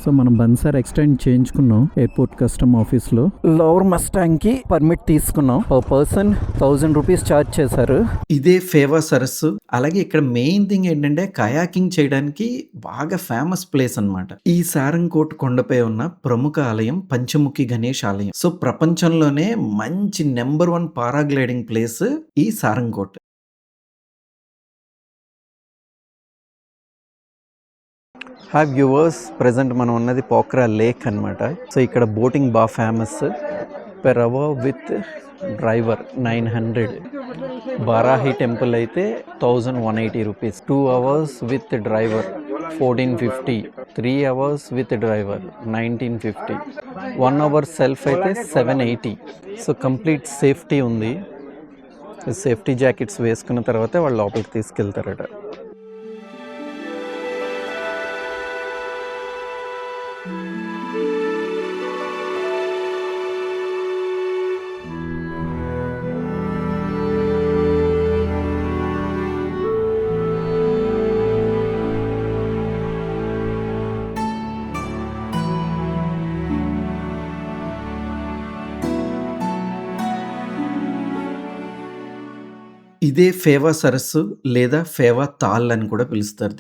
So మనం బన్సార్ extend చేయించుకున్నాం airport custom office లో. Lover Mustang కి పర్మిట్ తీసుకున్నాం. పర్ పర్సన్ 1000 రూపీస్ ఛార్జ్ చేశారు. ఇదే ఫేవా సరస్సు. అలాగే ఇక్కడ మెయిన్ థింగ్ ఏంటంటే కయాకింగ్ చేయడానికి బాగా ఫేమస్ ప్లేస్ అన్నమాట. ఈ సారంకోట్ కొండపై ఉన్న ప్రముఖ ఆలయం పంచముఖి గణేష్ ఆలయం. సో ప్రపంచంలోనే మంచి నెంబర్ 1 పారాగ్లైడింగ్ ప్లేస్ ఈ సారంకోట్. హాయ్ వ్యూవర్స్, ప్రజెంట్ మనం ఉన్నది పోఖ్రా లేక్ అన్నమాట. సో ఇక్కడ బోటింగ్ బాగా famous. Per hour with driver 900. Barahi temple అయితే 1180 rupees. 2 hours with driver 1450. 3 hours with driver 1950. 1 hour self అయితే 780. సో కంప్లీట్ సేఫ్టీ ఉంది. సేఫ్టీ జాకెట్స్ వేసుకున్న తర్వాత వాళ్ళు లోపలికి తీసుకెళ్తారట. ఇదే ఫేవా సరస్సు లేదా ఫేవా తాల్ అని కూడా పిలుస్తారు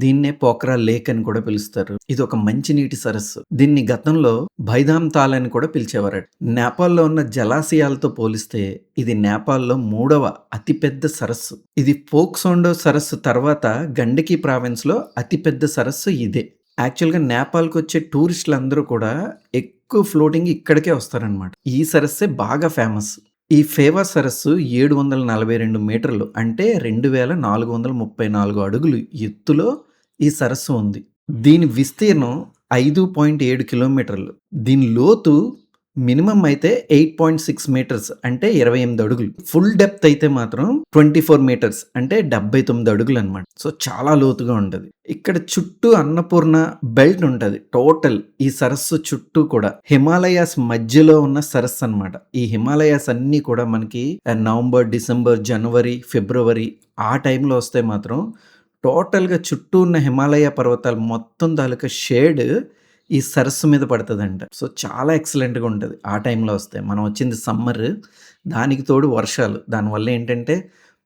దీన్నే పోఖ్రా లేక్ అని కూడా పిలుస్తారు. ఇది ఒక మంచినీటి సరస్సు. దీన్ని గతంలో భైదామ్ తాల్ అని కూడా పిలిచేవారట. నేపాల్లో ఉన్న జలాశయాలతో పోలిస్తే ఇది నేపాల్లో 3వ అతిపెద్ద సరస్సు. ఇది పోక్సోండో సరస్సు తర్వాత గండకి ప్రావిన్స్ లో అతిపెద్ద సరస్సు ఇదే. యాక్చువల్గా నేపాల్కి వచ్చే టూరిస్టులు అందరూ కూడా ఎక్కువ ఫ్లోటింగ్ ఇక్కడికే వస్తారనమాట. ఈ సరస్సే బాగా ఫేమస్. ఈ ఫేవా సరస్సు 742 మీటర్లు అంటే 2434 అడుగులు ఎత్తులో ఈ సరస్సు ఉంది. దీని విస్తీర్ణం 5.7 కిలోమీటర్లు. దీని లోతు మినిమం అయితే 8.6 మీటర్స్ అంటే 28 అడుగులు. ఫుల్ డెప్త్ అయితే మాత్రం 24 మీటర్స్ అంటే 79 అడుగులు అనమాట. సో చాలా లోతుగా ఉంటుంది. ఇక్కడ చుట్టూ అన్నపూర్ణ బెల్ట్ ఉంటుంది. టోటల్ ఈ సరస్సు చుట్టూ కూడా హిమాలయాస్ మధ్యలో ఉన్న సరస్సు అనమాట. ఈ హిమాలయాస్ అన్నీ కూడా మనకి నవంబర్, డిసెంబర్, జనవరి, ఫిబ్రవరి ఆ టైంలో వస్తే మాత్రం టోటల్గా చుట్టూ ఉన్న హిమాలయ పర్వతాలు మొత్తం తాలూకా షేడ్ ఈ సరస్సు మీద పడుతుందంట. సో చాలా ఎక్సలెంట్గా ఉంటుంది ఆ టైంలో వస్తే. మనం వచ్చింది సమ్మర్, దానికి తోడు వర్షాలు. దానివల్ల ఏంటంటే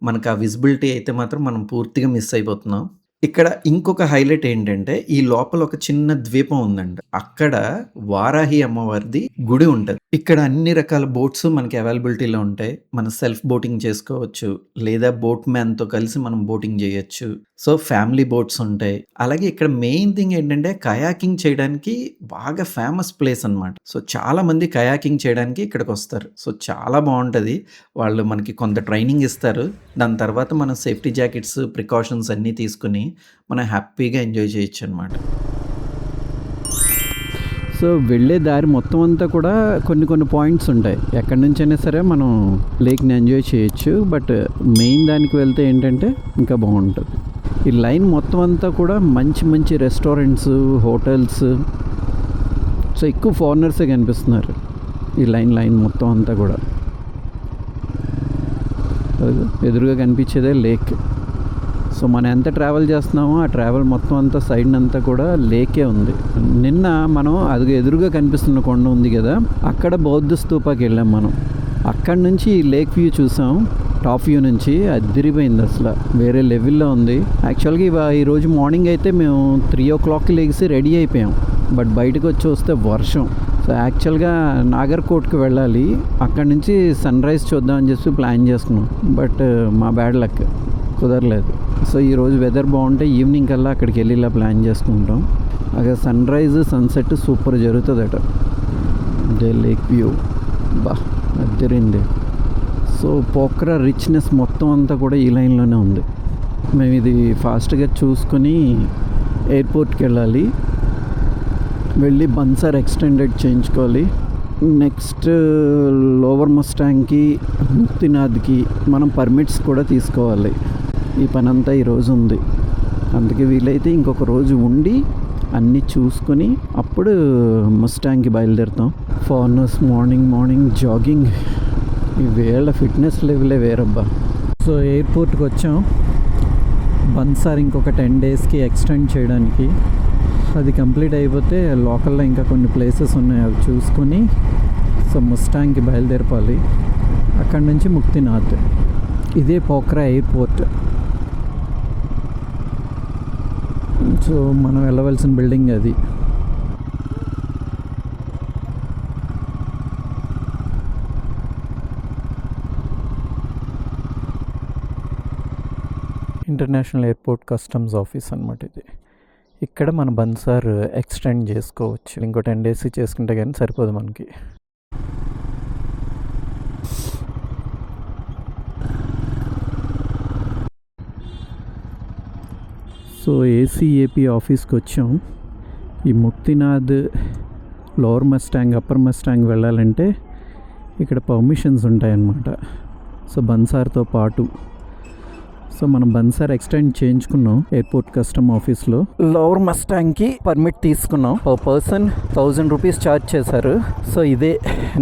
మనకు ఆ విజిబిలిటీ అయితే మాత్రం మనం పూర్తిగా మిస్ అయిపోతున్నాం. ఇక్కడ ఇంకొక హైలైట్ ఏంటంటే ఈ లోపల ఒక చిన్న ద్వీపం ఉందంట. అక్కడ వారాహి అమ్మవారిది గుడి ఉంటుంది. ఇక్కడ అన్ని రకాల బోట్స్ మనకి అవైలబిలిటీలో ఉంటాయి. మనం సెల్ఫ్ బోటింగ్ చేసుకోవచ్చు, లేదా బోట్ మ్యాన్తో కలిసి మనం బోటింగ్ చేయొచ్చు. సో ఫ్యామిలీ బోట్స్ ఉంటాయి. అలాగే ఇక్కడ మెయిన్ థింగ్ ఏంటంటే కయాకింగ్ చేయడానికి బాగా ఫేమస్ ప్లేస్ అనమాట. సో చాలా మంది కయాకింగ్ చేయడానికి ఇక్కడికి వస్తారు. సో చాలా బాగుంటుంది. వాళ్ళు మనకి కొంత ట్రైనింగ్ ఇస్తారు. దాని తర్వాత మనం సేఫ్టీ జాకెట్స్, ప్రికాషన్స్ అన్నీ తీసుకుని మనం హ్యాపీగా ఎంజాయ్ చేయొచ్చు అనమాట. సో వెళ్ళే దారి మొత్తం అంతా కూడా కొన్ని పాయింట్స్ ఉంటాయి. ఎక్కడి నుంచైనా సరే మనం లేక్ని ఎంజాయ్ చేయొచ్చు. బట్ మెయిన్ దానికి వెళ్తే ఏంటంటే ఇంకా బాగుంటుంది. ఈ లైన్ మొత్తం అంతా కూడా మంచి రెస్టారెంట్స్, హోటల్స్. సో ఎక్కువ ఫారినర్సే కనిపిస్తున్నారు ఈ లైన్ మొత్తం అంతా కూడా. ఎదురుగా కనిపించేదే లేక్. సో మనం ఎంత ట్రావెల్ చేస్తున్నామో ఆ ట్రావెల్ మొత్తం అంతా సైడ్ అంతా కూడా లేకే ఉంది. నిన్న మనం అది ఎదురుగా కనిపిస్తున్న కొండ ఉంది కదా, అక్కడ బౌద్ధ స్తూపాకి వెళ్ళాం మనం. అక్కడ నుంచి లేక్ వ్యూ చూసాం. టాప్ వ్యూ నుంచి అదిరిపోయింది అసలు. వేరే లెవెల్లో ఉంది. యాక్చువల్గా ఈరోజు మార్నింగ్ అయితే మేము 3 o'clock లేచి రెడీ అయిపోయాం. బట్ బయటకు వచ్చి వస్తే వర్షం. సో యాక్చువల్గా నాగర్కోట్కి వెళ్ళాలి. అక్కడ నుంచి సన్ రైజ్ చూద్దామని చెప్పి ప్లాన్ చేసుకున్నాం. బట్ మా బ్యాడ్ లక్ కుదరలేదు. సో ఈరోజు వెదర్ బాగుంటే ఈవినింగ్ కల్లా అక్కడికి వెళ్ళి ఇలా ప్లాన్ చేసుకుంటాం. అక్కడ సన్ రైజ్, సన్సెట్ సూపర్ జరుగుతుందట. డే లేక్ వ్యూ బా అద్దరింది. సో పోఖ్రా రిచ్నెస్ మొత్తం అంతా కూడా ఈ లైన్లోనే ఉంది. మేము ఇది ఫాస్ట్గా చూసుకొని ఎయిర్పోర్ట్కి వెళ్ళాలి. వెళ్ళి బన్సార్ ఎక్స్టెండెడ్ చేయించుకోవాలి. నెక్స్ట్ లోవర్ మస్టాంగ్కి, ముక్తినాథ్కి మనం పర్మిట్స్ కూడా తీసుకోవాలి. ఈ పని అంతా ఈరోజు ఉంది. అందుకే వీలైతే ఇంకొక రోజు ఉండి అన్నీ చూసుకొని అప్పుడు మస్టాంగ్కి బయలుదేరుతాం. Foreigners morning jogging. ఈ వేళ ఫిట్నెస్ లెవెలే వేరబ్బా. సో ఎయిర్పోర్ట్కి వచ్చాం. బన్సార్ ఇంకొక 10 daysకి ఎక్స్టెండ్ చేయడానికి. అది కంప్లీట్ అయిపోతే లోకల్లో ఇంకా కొన్ని ప్లేసెస్ ఉన్నాయి, అవి చూసుకొని సో ముస్టాంగ్కి బయలుదేరపాలి. అక్కడి నుంచి ముక్తినాథ్. ఇదే పోఖ్రా ఎయిర్పోర్ట్. సో మనం వెళ్ళవలసిన బిల్డింగ్ అది. ఇంటర్నేషనల్ ఎయిర్పోర్ట్ కస్టమ్స్ ఆఫీస్ అన్నమాట ఇది. ఇక్కడ మన బన్సార్ ఎక్స్టెండ్ చేసుకోవచ్చు. ఇంకో 10 days చేసుకుంటే కానీ సరిపోదు మనకి. సో ఏసీఏపీ ఆఫీస్కి వచ్చాం. ఈ Muktinath, lower Mustang, upper Mustang వెళ్ళాలంటే ఇక్కడ పర్మిషన్స్ ఉంటాయన్నమాట. సో బన్సార్తో పాటు సో మనం బన్సార్ ఎక్స్టెండ్ చేయించుకున్నాం ఎయిర్పోర్ట్ కస్టమ్ ఆఫీస్లో. లోవర్ మస్టాంగ్కి పర్మిట్ తీసుకున్నాం. పర్ పర్సన్ 1000 రూపీస్ ఛార్జ్ చేశారు. సో ఇదే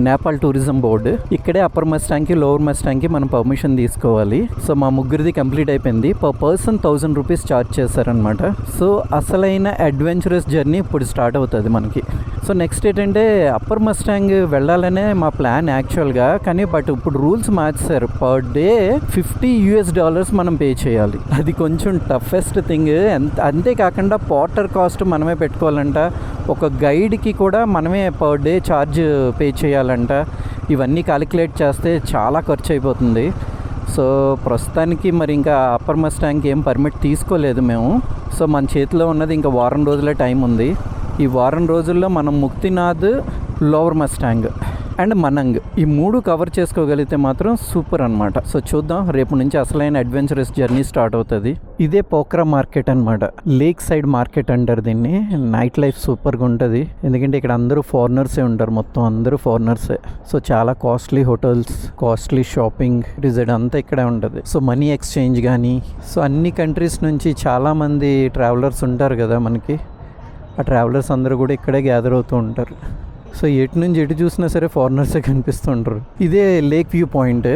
నేపాల్ టూరిజం బోర్డు. ఇక్కడే అప్పర్ మస్టాంగ్కి, లోవర్ మస్టాంగ్కి మనం పర్మిషన్ తీసుకోవాలి. సో మా ముగ్గురిది కంప్లీట్ అయిపోయింది. పర్ పర్సన్ 1000 రూపీస్ ఛార్జ్ చేశారనమాట. సో అసలైన అడ్వెంచరస్ జర్నీ ఇప్పుడు స్టార్ట్ అవుతుంది మనకి. సో నెక్స్ట్ ఏంటంటే అప్పర్ మస్టాంగ్ వెళ్ళాలనే మా ప్లాన్ యాక్చువల్గా, కానీ బట్ ఇప్పుడు రూల్స్ మార్చారు. పర్ డే $50 మనం పే చేయాలి. అది కొంచెం టఫెస్ట్ థింగ్. అంతేకాకుండా పోర్టర్ కాస్ట్ మనమే పెట్టుకోవాలంట. ఒక గైడ్కి కూడా మనమే పర్ డే ఛార్జ్ పే చేయాలంట. ఇవన్నీ క్యాలిక్యులేట్ చేస్తే చాలా ఖర్చు అయిపోతుంది. సో ప్రస్తుతానికి మరి ఇంకా అప్పర్ మస్టాంగ్కి ఏం పర్మిట్ తీసుకోలేదు మేము. సో మన చేతిలో ఉన్నది ఇంకా వారం రోజుల టైం ఉంది. ఈ వారం రోజుల్లో మనం ముక్తినాథ్, లోవర్ మస్టాంగ్ అండ్ మనంగ్ ఈ 3 కవర్ చేసుకోగలిగితే మాత్రం సూపర్ అనమాట. సో చూద్దాం, రేపు నుంచి అసలైన అడ్వెంచరస్ జర్నీ స్టార్ట్ అవుతుంది. ఇదే పోఖ్రా మార్కెట్ అనమాట. లేక్ సైడ్ మార్కెట్ అంటారు దీన్ని. నైట్ లైఫ్ సూపర్గా ఉంటుంది, ఎందుకంటే ఇక్కడ అందరూ ఫారినర్సే ఉంటారు. మొత్తం అందరూ ఫారినర్సే. సో చాలా కాస్ట్లీ హోటల్స్, కాస్ట్లీ షాపింగ్, రిజర్డ్ అంతా ఇక్కడే ఉంటుంది. సో మనీ ఎక్స్చేంజ్ కానీ, సో అన్ని కంట్రీస్ నుంచి చాలామంది ట్రావెలర్స్ ఉంటారు కదా మనకి. ఆ ట్రావెలర్స్ అందరూ కూడా ఇక్కడే గ్యాదర్ అవుతూ ఉంటారు. సో ఎటు నుంచి ఎటు చూసినా సరే ఫారినర్సే కనిపిస్తుంటారు. ఇదే lake view point,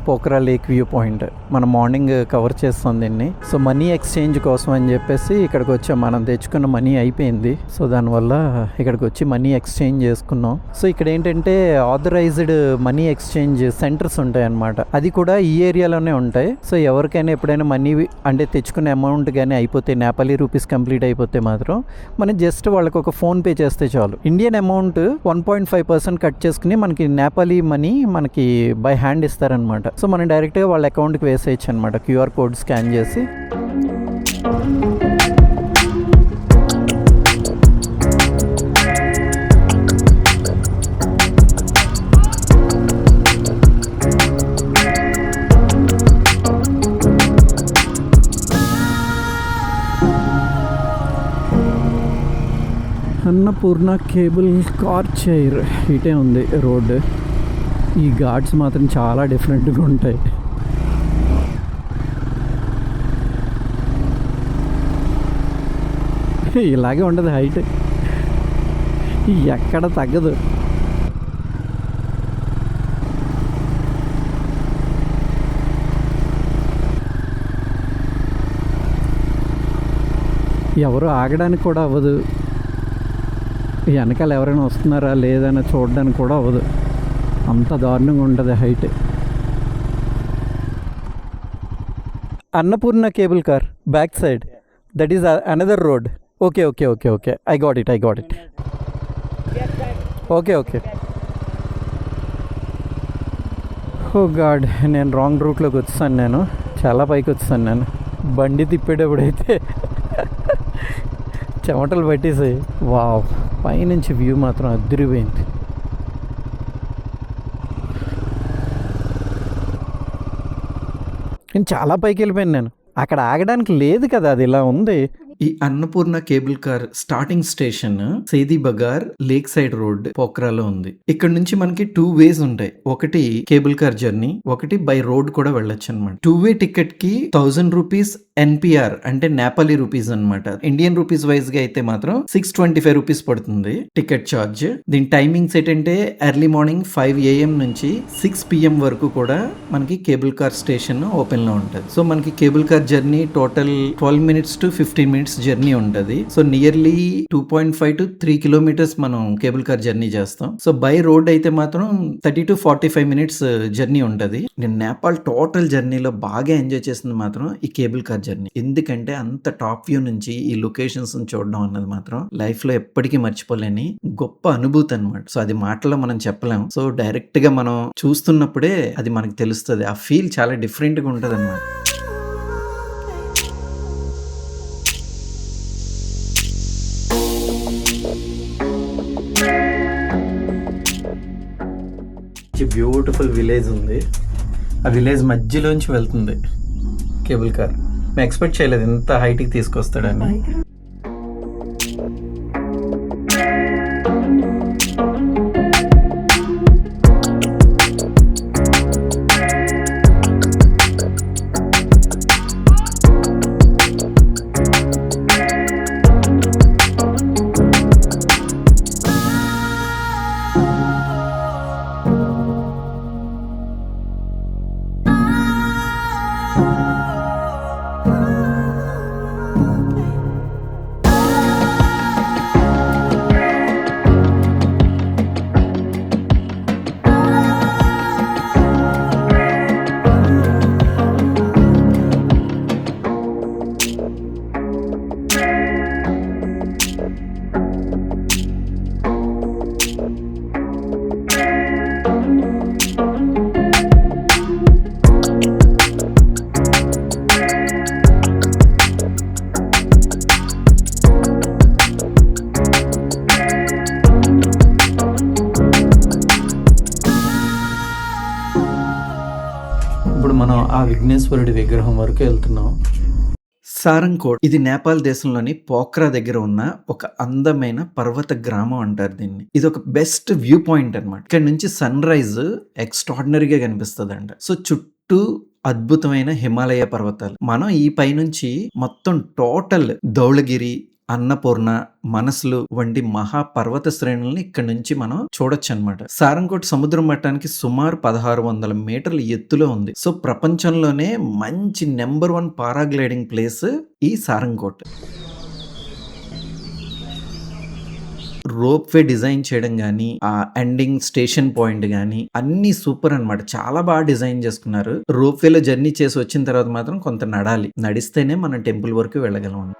Pokhara lake view point. మనం మార్నింగ్ కవర్ చేస్తాం దీన్ని. సో మనీ ఎక్స్చేంజ్ కోసం అని చెప్పేసి ఇక్కడికి వచ్చాం. మనం తెచ్చుకున్న మనీ అయిపోయింది. సో దానివల్ల ఇక్కడికి వచ్చి మనీ ఎక్స్చేంజ్ చేసుకున్నాం. సో ఇక్కడ ఏంటంటే ఆథరైజ్డ్ మనీ ఎక్స్చేంజ్ సెంటర్స్ ఉంటాయి అన్నమాట. అది కూడా ఈ ఏరియాలోనే ఉంటాయి. సో ఎవరికైనా ఎప్పుడైనా మనీ అంటే తెచ్చుకునే అమౌంట్ కానీ అయిపోతే, నేపాలీ రూపీస్ కంప్లీట్ అయిపోతే మాత్రం మనం జస్ట్ వాళ్ళకి ఒక ఫోన్ పే చేస్తే చాలు. ఇండియన్ అమౌంట్ 1.5% కట్ చేసుకుని మనకి నేపాలీ మనీ మనకి బై హ్యాండ్ ఇస్తారనమాట. సో మనం డైరెక్ట్గా వాళ్ళ అకౌంట్కి వేసేయచ్చు అనమాట, QR కోడ్ స్కాన్ చేసి. అన్నపూర్ణ కేబుల్ కార్ చైర్ ఇటే ఉంది రోడ్. ఈ ఘాట్స్ మాత్రం చాలా డిఫరెంట్గా ఉంటాయి. ఇలాగే ఉండదు హైట్, ఎక్కడ తగ్గదు. ఎవరు ఆగడానికి కూడా అవ్వదు. వెనకాల ఎవరైనా వస్తున్నారా లేదని చూడడానికి కూడా అవ్వదు. అంత దారుణంగా ఉంటుంది height. Annapurna cable car back side, that is another road. Okay okay okay okay, I got it. Okay okay. Oh god, నేను రాంగ్ రూట్లోకి వచ్చాను. నేను చాలా పైకి వచ్చాను. నేను బండి తిప్పేటప్పుడైతే చెమటలు పట్టేసాయి. వావ్, పైనుంచి వ్యూ మాత్రం అదిరిపోయింది. నేను చాలా పైకి వెళ్ళిపోయాను. నేను అక్కడ ఆగడానికి లేదు కదా, అది ఇలా ఉంది. ఈ Annapurna cable car starting station Sedi Bagar lake side road పోఖ్రాలో ఉంది. ఇక్కడ నుంచి మనకి 2 ways ఉంటాయి. ఒకటి కేబుల్ కార్ జర్నీ, ఒకటి బై రోడ్ కూడా వెళ్ళొచ్చు అనమాట. 2-way టికెట్ కి 1000 రూపీస్ NPR అంటే నేపాలీ రూపీస్ అనమాట. ఇండియన్ రూపీస్ వైజ్ గా అయితే మాత్రం 625 రూపీస్ పడుతుంది టికెట్ ఛార్జ్. దీని టైమింగ్స్ ఏంటంటే ఎర్లీ మార్నింగ్ 5 AM నుంచి 6 PM వరకు కూడా మనకి కేబుల్ కార్ స్టేషన్ ఓపెన్ లో ఉంటుంది. సో మనకి cable car journey total 12 minutes to 15 minutes minutes journey ఉంటుంది. సో నియర్లీ 2.5 to 3 కిలోమీటర్స్ మనం కేబుల్ కార్ జర్నీ చేస్తాం. సో బై రోడ్ అయితే మాత్రం 30 to 45 మినిట్స్ జర్నీ ఉంటుంది. నేను నేపాల్ టోటల్ జర్నీలో బాగా ఎంజాయ్ చేసింది మాత్రం ఈ కేబుల్ కార్ జర్నీ. ఎందుకంటే అంత టాప్ వ్యూ నుంచి ఈ లొకేషన్స్ చూడడం అన్నది మాత్ం లైఫ్ లో ఎప్పటికీ మర్చిపోలేని గొప్ప అనుభూతి అన్నమాట. సో అది మాటల్లో మనం చెప్పలేం. సో డైరెక్ట్ గా మనం చూస్తున్నప్పుడే అది మనకు తెలుస్తుంది. ఆ ఫీల్ చాలా డిఫరెంట్ గా ఉంటది అన్నమాట. బ్యూటిఫుల్ విలేజ్ ఉంది. ఆ విలేజ్ మధ్యలోంచి వెళ్తుంది కేబుల్ కార్. మేము ఎక్స్పెక్ట్ చేయలేదు ఇంత హైట్కి తీసుకొస్తాడని. ఇప్పుడు మనం ఆ విఘ్నేశ్వరుడి విగ్రహం వరకు వెళ్తున్నాం. సారంకోట్ ఇది నేపాల్ దేశంలోని పోఖ్రా దగ్గర ఉన్న ఒక అందమైన పర్వత గ్రామం అంటారు దీన్ని. ఇది ఒక బెస్ట్ వ్యూ పాయింట్ అన్నమాట. ఇక్కడ నుంచి సన్ రైజ్ ఎక్స్ట్రాడినరీగా కనిపిస్తుంది అంట. సో చుట్టూ అద్భుతమైన హిమాలయ పర్వతాలు. మనం ఈ పైనుంచి మొత్తం టోటల్ ధౌళగిరి, అన్నపూర్ణ, మనసులు వంటి మహాపర్వత శ్రేణుల్ని ఇక్కడ నుంచి మనం చూడొచ్చు అనమాట. సారంకోట్ సముద్ర మట్టానికి సుమారు 1600 మీటర్ల ఎత్తులో ఉంది. సో ప్రపంచంలోనే మంచి నెంబర్ 1 పారాగ్లైడింగ్ ప్లేస్ ఈ సారంకోట్. రోప్ వే డిజైన్ చేయడం కానీ, ఆ ఎండింగ్ స్టేషన్ పాయింట్ కానీ అన్ని సూపర్ అన్నమాట. చాలా బాగా డిజైన్ చేసుకున్నారు. రోప్ వేలో జర్నీ చేసి వచ్చిన తర్వాత మాత్రం కొంత నడాలి. నడిస్తేనే మనం టెంపుల్ వరకు వెళ్ళగలం.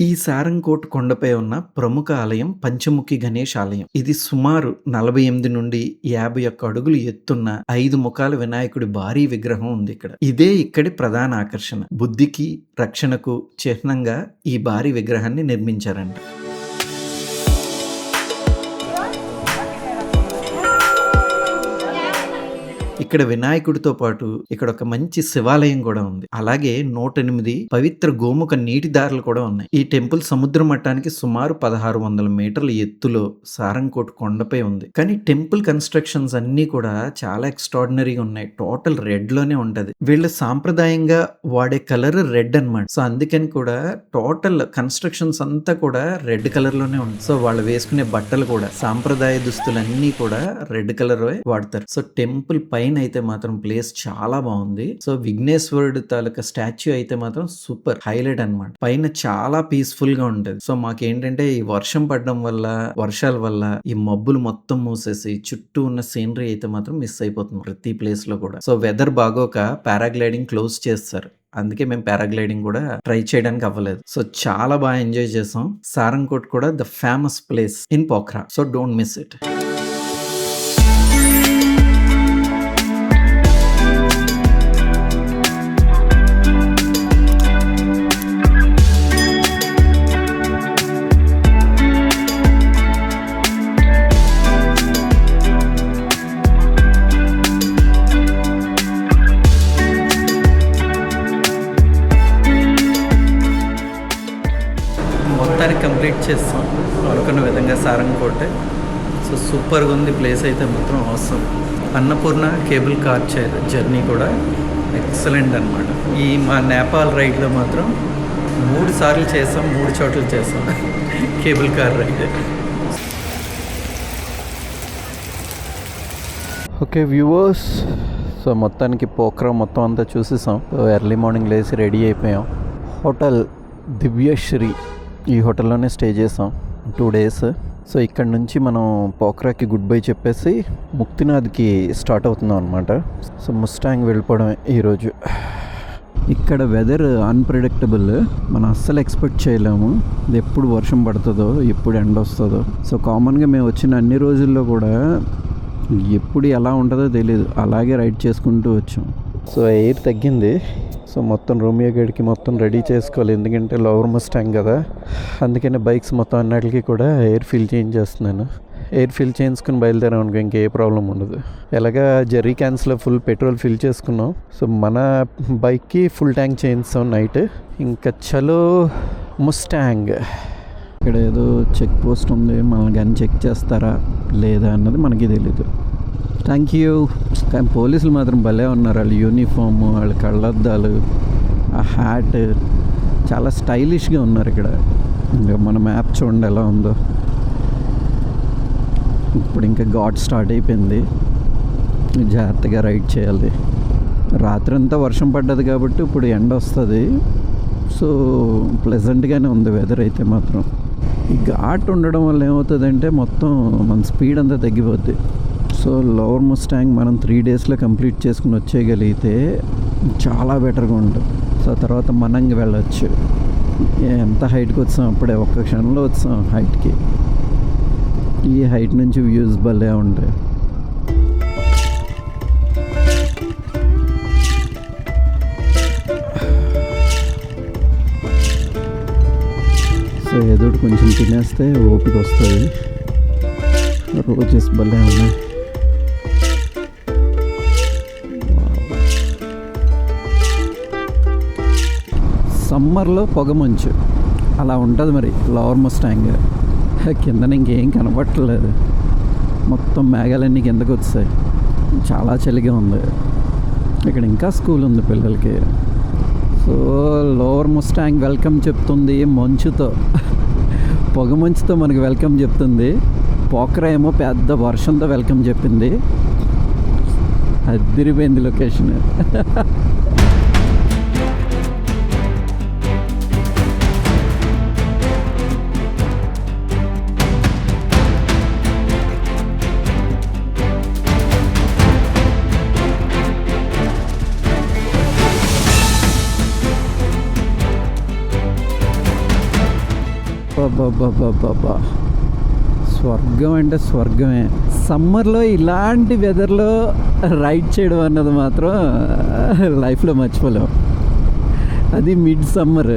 ఈ సారంకోట్ కొండపై ఉన్న ప్రముఖ ఆలయం పంచముఖి గణేష్ ఆలయం. ఇది సుమారు 48 నుండి 51 అడుగులు ఎత్తున్న 5 ముఖాల వినాయకుడి భారీ విగ్రహం ఉంది ఇక్కడ. ఇదే ఇక్కడి ప్రధాన ఆకర్షణ. బుద్ధికి, రక్షణకు చిహ్నంగా ఈ భారీ విగ్రహాన్ని నిర్మించారంట. ఇక్కడ వినాయకుడితో పాటు ఇక్కడ ఒక మంచి శివాలయం కూడా ఉంది. అలాగే 108 పవిత్ర గోముఖ నీటి దారులు కూడా ఉన్నాయి. ఈ టెంపుల్ సముద్ర మట్టానికి సుమారు 1600 మీటర్ల ఎత్తులో సారంకోట్ కొండపై ఉంది. కానీ టెంపుల్ కన్స్ట్రక్షన్స్ అన్ని కూడా చాలా ఎక్స్ట్రాడినరీగా ఉన్నాయి. టోటల్ రెడ్ లోనే ఉంటది. వీళ్ళ సాంప్రదాయంగా వాడే కలర్ రెడ్ అన్నమాట. సో అందుకని కూడా టోటల్ కన్స్ట్రక్షన్స్ అంతా కూడా రెడ్ కలర్ లోనే ఉంది. సో వాళ్ళు వేసుకునే బట్టలు కూడా సాంప్రదాయ దుస్తులన్నీ కూడా రెడ్ కలర్ వాడతారు. సో టెంపుల్ పైన అయితే మాత్రం ప్లేస్ చాలా బాగుంది. సో విఘ్నేశ్వరుడు తాలూకా స్టాచ్యూ అయితే మాత్రం సూపర్ హైలైట్ అన్నమాట. పైన చాలా పీస్ఫుల్ గా ఉంటది. సో మాకేంటంటే ఈ వర్షం పడడం వల్ల, వర్షాల వల్ల ఈ మబ్బులు మొత్తం మూసేసి చుట్టూ ఉన్న సీనరీ అయితే మాత్రం మిస్ అయిపోతుంది ప్రతి ప్లేస్ లో కూడా. సో వెదర్ బాగోక పారాగ్లైడింగ్ క్లోజ్ చేస్తారు. అందుకే మేము పారాగ్లైడింగ్ కూడా ట్రై చేయడానికి అవ్వలేదు. సో చాలా బాగా ఎంజాయ్ చేసాం. సారంకోట్ కూడా ద ఫేమస్ ప్లేస్ ఇన్ పోఖ్రా. So don't miss it. Complete చేస్తాం అనుకున్న విధంగా సారంకోట్. సో సూపర్గా ఉంది ప్లేస్ అయితే మాత్రం అవసరం. అన్నపూర్ణ కేబుల్ కార్ జర్నీ కూడా ఎక్సలెంట్ అనమాట. ఈ మా నేపాల్ రైడ్లో మాత్రం 3 సార్లు చేసాం, 3 చోట్ల చేసాం cable car ride. Okay viewers, so మొత్తానికి పోఖ్రా మొత్తం అంతా చూసేసాం. ఎర్లీ మార్నింగ్ లేచి రెడీ అయిపోయాం. హోటల్ దివ్యశ్రీ, ఈ హోటల్లోనే స్టే చేసాం 2 days. సో ఇక్కడ నుంచి మనం పోఖ్రాకి గుడ్ బై చెప్పేసి ముక్తినాథ్కి స్టార్ట్ అవుతున్నాం అనమాట. సో ముస్టాంగ్ వెళ్ళిపోవడం ఈరోజు. ఇక్కడ వెదర్ అన్ప్రెడిక్టబుల్, మనం అస్సలు ఎక్స్పెక్ట్ చేయలేము ఇది ఎప్పుడు వర్షం పడుతుందో ఎప్పుడు ఎండ వస్తుందో. సో కామన్గా మేము వచ్చిన అన్ని రోజుల్లో కూడా ఎప్పుడు ఎలా ఉంటుందో తెలియదు, అలాగే రైడ్ చేసుకుంటూ వచ్చాం. సో ఎయిర్ తగ్గింది. సో మొత్తం రోమియో గడికి మొత్తం రెడీ చేసుకోవాలి, ఎందుకంటే లోవర్ ముస్టాంగ్ కదా. అందుకని బైక్స్ మొత్తం అన్నిటికీ కూడా ఎయిర్ ఫిల్ చేస్తున్నాను. ఎయిర్ ఫిల్ చేసుకుని బయలుదేరాం అనుకో ఇంకే ప్రాబ్లం ఉండదు. ఎలాగా జెర్రీ క్యాన్స్లో ఫుల్ పెట్రోల్ ఫిల్ చేసుకున్నాం. సో మన బైక్కి ఫుల్ ట్యాంక్ చేయించాం నైట్. ఇంకా చలో ముస్టాంగ్. ఇక్కడ ఏదో చెక్ పోస్ట్ ఉంది, మనల్ని కానీ చెక్ చేస్తారా లేదా అన్నది మనకి తెలీదు. Thank you. కానీ పోలీసులు మాత్రం భలే ఉన్నారు. వాళ్ళ యూనిఫామ్, వాళ్ళ కళ్ళద్దాలు, ఆ హ్యాట్ చాలా స్టైలిష్గా ఉన్నారు ఇక్కడ. ఇంకా మన మ్యాప్ చూడండి ఎలా ఉందో. ఇప్పుడు ఇంకా ఘాట్ స్టార్ట్ అయిపోయింది, జాగ్రత్తగా రైడ్ చేయాలి. రాత్రంతా వర్షం పడ్డది కాబట్టి ఇప్పుడు ఎండ వస్తుంది. సో ప్లెజెంట్గానే ఉంది వెదర్ అయితే మాత్రం. ఈ ఘాట్ ఉండడం వల్ల ఏమవుతుందంటే మొత్తం మన స్పీడ్ అంతా తగ్గిపోద్ది. సో లోవర్ ముస్టాంగ్ మనం 3 daysలో కంప్లీట్ చేసుకుని వచ్చేయగలిగితే చాలా బెటర్గా ఉంటుంది. సో తర్వాత మనంగా వెళ్ళొచ్చు. ఎంత హైట్కి వచ్చాం అప్పుడే, ఒక్క క్షణంలో వచ్చాం హైట్కి. ఈ హైట్ నుంచి వ్యూస్ భలే ఉంటాయి. సో ఏదో కొంచెం తినేస్తే ఓపిక వస్తుంది. రోజెస్ భలే ఉన్నాయి. సమ్మర్లో పొగమంచు అలా ఉంటుంది మరి లోవర్ ముస్టాంగ్. కిందన ఇంకేం కనపట్టలేదు, మొత్తం మేఘాలన్నీ కిందకు వచ్చాయి. చాలా చలిగా ఉంది. ఇక్కడ ఇంకా స్కూల్ ఉంది పిల్లలకి. సో లోవర్ ముస్టాంగ్ వెల్కమ్ చెప్తుంది మంచుతో, పొగ మంచుతో మనకి వెల్కమ్ చెప్తుంది. పోఖ్రా ఏమో పెద్ద వర్షంతో వెల్కమ్ చెప్పింది. అదిరిపోయింది లొకేషన్. బాబా, స్వర్గం అంటే స్వర్గమే. సమ్మర్లో ఇలాంటి వెదర్లో రైడ్ చేయడం అన్నది మాత్రం లైఫ్లో మర్చిపోలేం. అది మిడ్ సమ్మర్.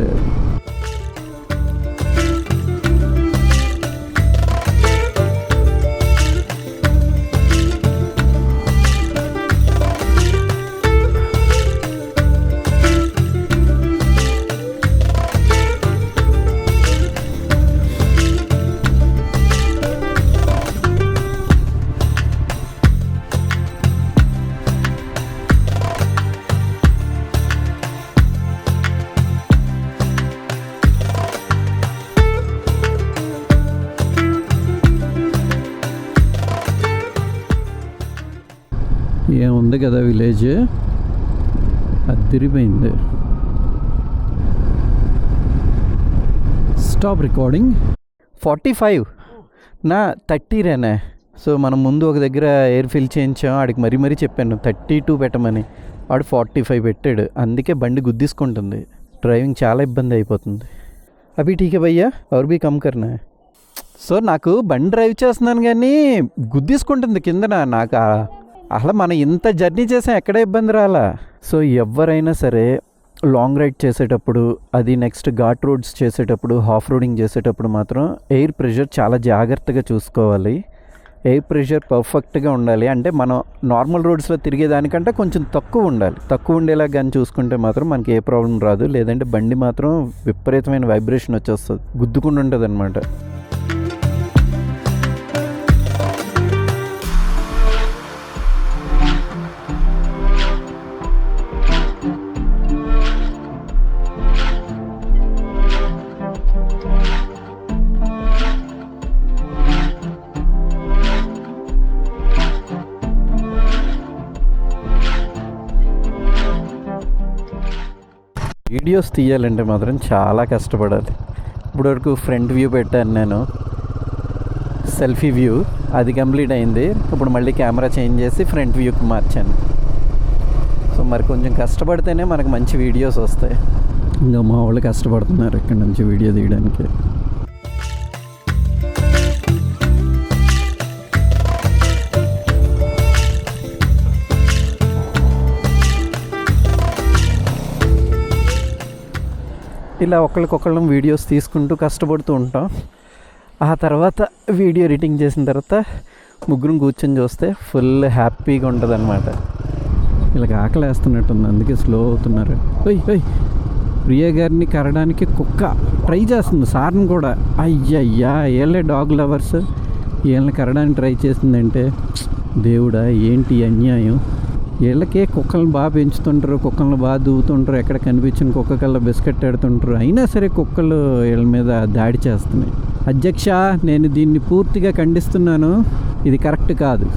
ఏముంది కదా విలేజ్, అదిరిపోయింది. Stop recording. 45 నా 30 రేనే. సో మనం ముందు ఒక దగ్గర ఎయిర్ ఫిల్ చేయించాం, ఆడికి మరీ చెప్పాను 32 పెట్టమని. వాడు 45 పెట్టాడు. అందుకే బండి గుద్దేసుకుంటుంది. డ్రైవింగ్ చాలా ఇబ్బంది అయిపోతుంది. అవి ఠీకే భయ్యా ఎవరు బీ కమ్ కర్నా. సో నాకు బండి డ్రైవ్ చేస్తున్నాను కానీ గుద్దేసుకుంటుంది కిందన. నాకు అసలు మనం ఇంత జర్నీ చేసాం, ఎక్కడ ఇబ్బంది రాలా. సో ఎవరైనా సరే లాంగ్ రైడ్ చేసేటప్పుడు, అది నెక్స్ట్ ఘాట్ రోడ్స్ చేసేటప్పుడు, హాఫ్ రోడింగ్ చేసేటప్పుడు మాత్రం ఎయిర్ ప్రెషర్ చాలా జాగ్రత్తగా చూసుకోవాలి. ఎయిర్ ప్రెషర్ పర్ఫెక్ట్గా ఉండాలి. అంటే మనం నార్మల్ రోడ్స్లో తిరిగేదానికంటే కొంచెం తక్కువ ఉండాలి. తక్కువ ఉండేలా కానీ చూసుకుంటే మాత్రం మనకి ఏ ప్రాబ్లం రాదు. లేదంటే బండి మాత్రం విపరీతమైన వైబ్రేషన్ వచ్చేస్తుంది, గుద్దుకుండా ఉంటుంది అనమాట. వీడియోస్ తీయాలంటే మాత్రం చాలా కష్టపడాలి. ఇప్పటివరకు ఫ్రంట్ వ్యూ పెట్టాను నేను, సెల్ఫీ వ్యూ, అది కంప్లీట్ అయింది. ఇప్పుడు మళ్ళీ కెమెరా చేంజ్ చేసి ఫ్రంట్ వ్యూకి మార్చాను. సో మరి కొంచెం కష్టపడితేనే మనకు మంచి వీడియోస్ వస్తాయి. ఇంకా మా వాళ్ళు కష్టపడుతున్నారు ఇక్కడ నుంచి వీడియో తీయడానికి. ఇలా ఒకళ్ళకొకళ్ళం వీడియోస్ తీసుకుంటూ కష్టపడుతూ ఉంటాం. ఆ తర్వాత వీడియో ఎడిటింగ్ చేసిన తర్వాత ముగ్గురం కూర్చొని చూస్తే ఫుల్ హ్యాపీగా ఉంటుంది అనమాట. ఇలా ఆకలి వేస్తున్నట్టుంది, అందుకే స్లో అవుతున్నారు. ప్రియ గారిని కరడానికి కుక్క ట్రై చేస్తుంది, సార్ని కూడా. అయ్యయ్యా, వీళ్ళే డాగ్ లవర్స్, వీళ్ళని కరడానికి ట్రై చేసిందంటే దేవుడా ఏంటి అన్యాయం. వీళ్ళకే కుక్కలను బాగా పెంచుతుంటారు, కుక్కలను బాగా దూవుతుంటారు, ఎక్కడ కనిపించిన కుక్కకల్లా బిస్కెట్ ఆడుతుంటారు. అయినా సరే కుక్కలు వీళ్ళ మీద దాడి చేస్తున్నాయి. అధ్యక్ష, నేను దీన్ని పూర్తిగా ఖండిస్తున్నాను, ఇది కరెక్ట్ కాదు.